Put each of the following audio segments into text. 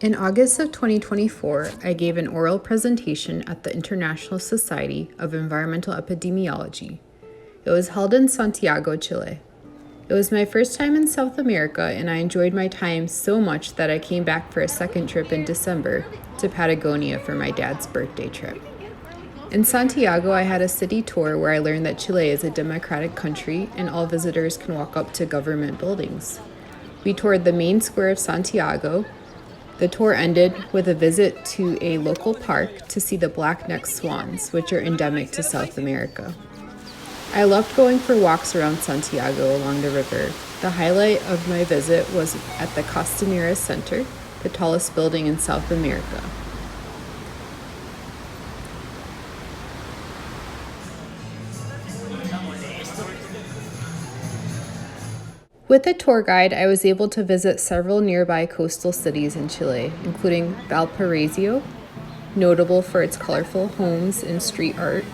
In August of 2024, I gave an oral presentation at the International Society of Environmental Epidemiology. It was held in Santiago, Chile. It was my first time in South America, and I enjoyed my time so much that I came back for a second trip in December to Patagonia for my dad's birthday trip. In Santiago, I had a city tour where I learned that Chile is a democratic country and all visitors can walk up to government buildings. We toured the main square of Santiago. The tour ended with a visit to a local park to see the black-necked swans, which are endemic to South America. I loved going for walks around Santiago along the river. The highlight of my visit was at the Costanera Center, the tallest building in South America. With a tour guide, I was able to visit several nearby coastal cities in Chile, including Valparaiso, notable for its colorful homes and street art,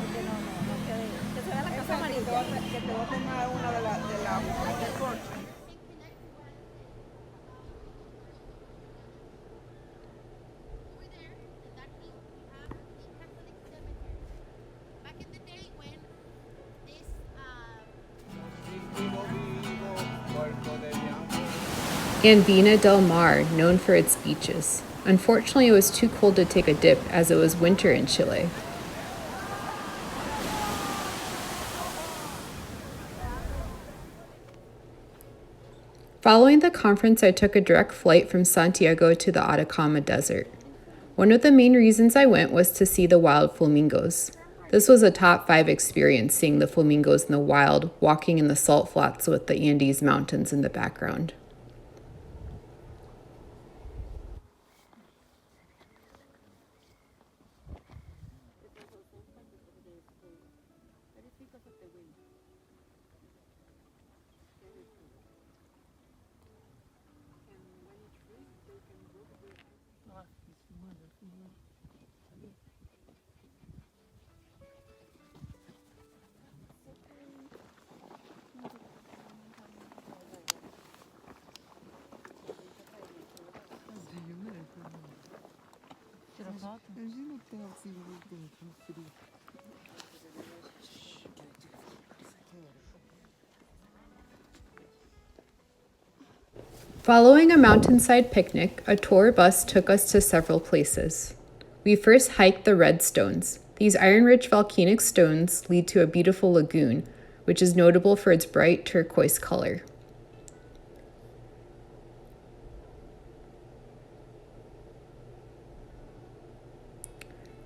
and Vina del Mar, known for its beaches. Unfortunately, it was too cold to take a dip as it was winter in Chile. Following the conference, I took a direct flight from Santiago to the Atacama Desert. One of the main reasons I went was to see the wild flamingos. This was a top 5 experience, seeing the flamingos in the wild, walking in the salt flats with the Andes Mountains in the background. Following a mountainside picnic, a tour bus took us to several places. We first hiked the red stones. These iron-rich volcanic stones lead to a beautiful lagoon, which is notable for its bright turquoise color.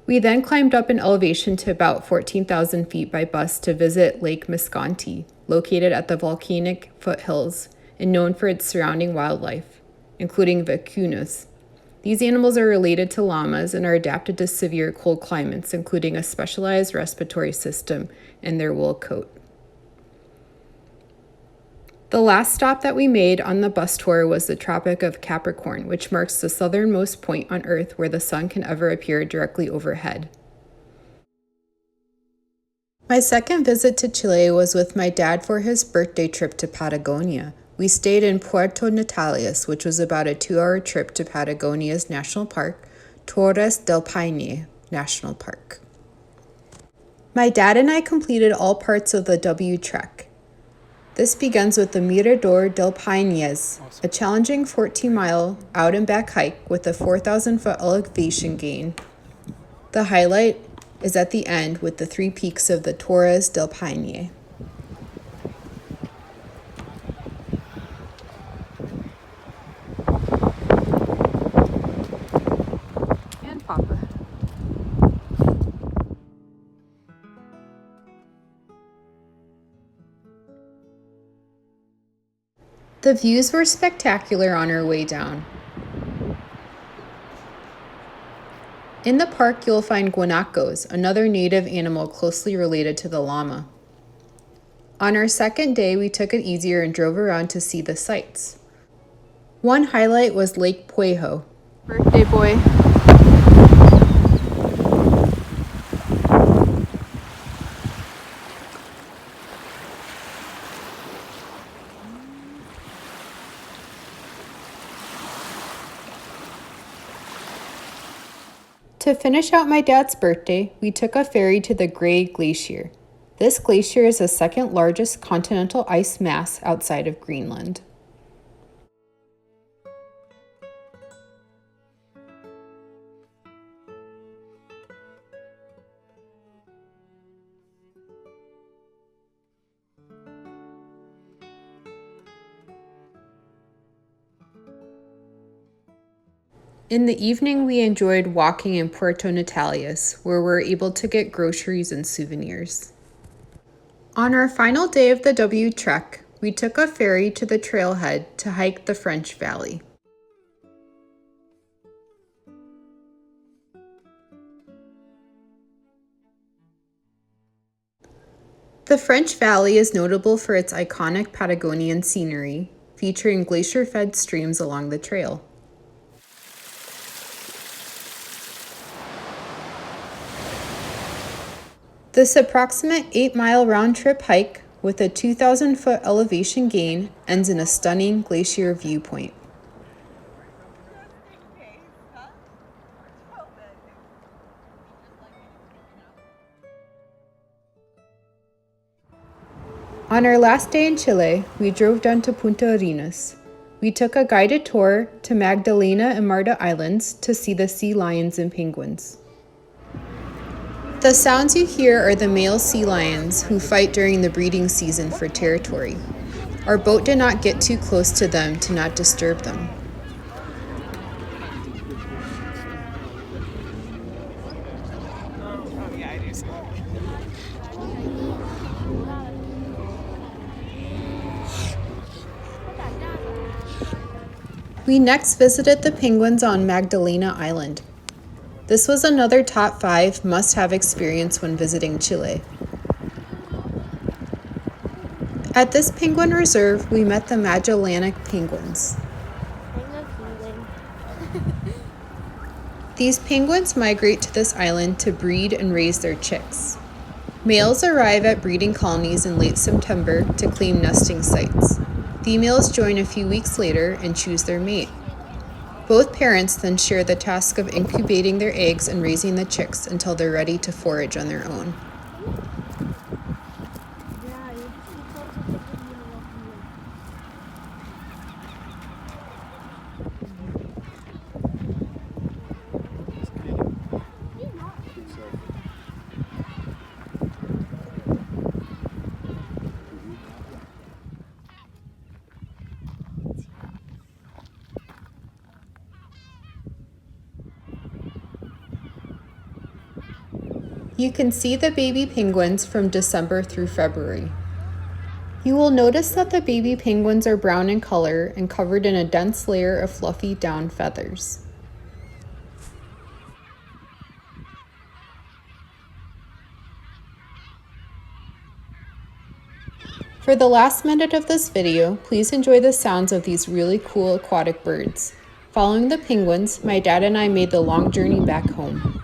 We then climbed up in elevation to about 14,000 feet by bus to visit Lake Miscanti, located at the volcanic foothills and known for its surrounding wildlife, including vicuñas. These animals are related to llamas and are adapted to severe cold climates, including a specialized respiratory system in their wool coat. The last stop that we made on the bus tour was the Tropic of Capricorn, which marks the southernmost point on Earth where the sun can ever appear directly overhead. My second visit to Chile was with my dad for his birthday trip to Patagonia. We stayed in Puerto Natales, which was about a 2-hour trip to Patagonia's national park, Torres del Paine National Park. My dad and I completed all parts of the W Trek. This begins with the Mirador del Paines, a challenging 14-mile out and back hike with a 4,000-foot elevation gain. The highlight is at the end with the 3 peaks of the Torres del Paine. And Papa. The views were spectacular on our way down. In the park, you'll find guanacos, another native animal closely related to the llama. On our second day, we took it easier and drove around to see the sights. One highlight was Lake Puejo. Birthday boy. To finish out my dad's birthday, we took a ferry to the Gray Glacier. This glacier is the second largest continental ice mass outside of Greenland. In the evening, we enjoyed walking in Puerto Natalias, where we were able to get groceries and souvenirs. On our final day of the W trek, we took a ferry to the trailhead to hike the French Valley. The French Valley is notable for its iconic Patagonian scenery, featuring glacier-fed streams along the trail. This approximate 8-mile round-trip hike with a 2,000-foot elevation gain ends in a stunning glacier viewpoint. On our last day in Chile, we drove down to Punta Arenas. We took a guided tour to Magdalena and Marta Islands to see the sea lions and penguins. The sounds you hear are the male sea lions who fight during the breeding season for territory. Our boat did not get too close to them to not disturb them. We next visited the penguins on Magdalena Island. This was another top 5 must-have experience when visiting Chile. At this penguin reserve, we met the Magellanic penguins. These penguins migrate to this island to breed and raise their chicks. Males arrive at breeding colonies in late September to claim nesting sites. Females join a few weeks later and choose their mate. Both parents then share the task of incubating their eggs and raising the chicks until they're ready to forage on their own. You can see the baby penguins from December through February. You will notice that the baby penguins are brown in color and covered in a dense layer of fluffy down feathers. For the last minute of this video, please enjoy the sounds of these really cool aquatic birds. Following the penguins, my dad and I made the long journey back home.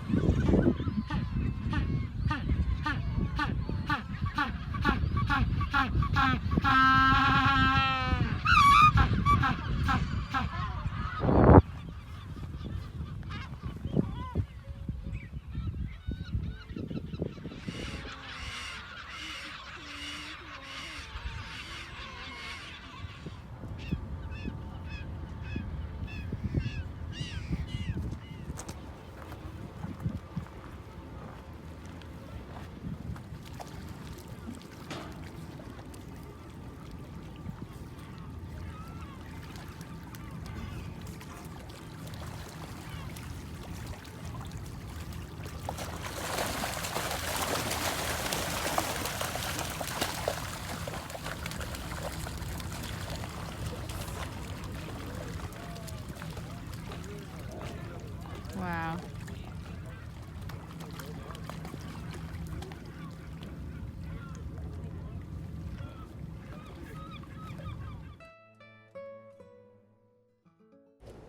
Wow.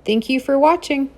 Thank you for watching.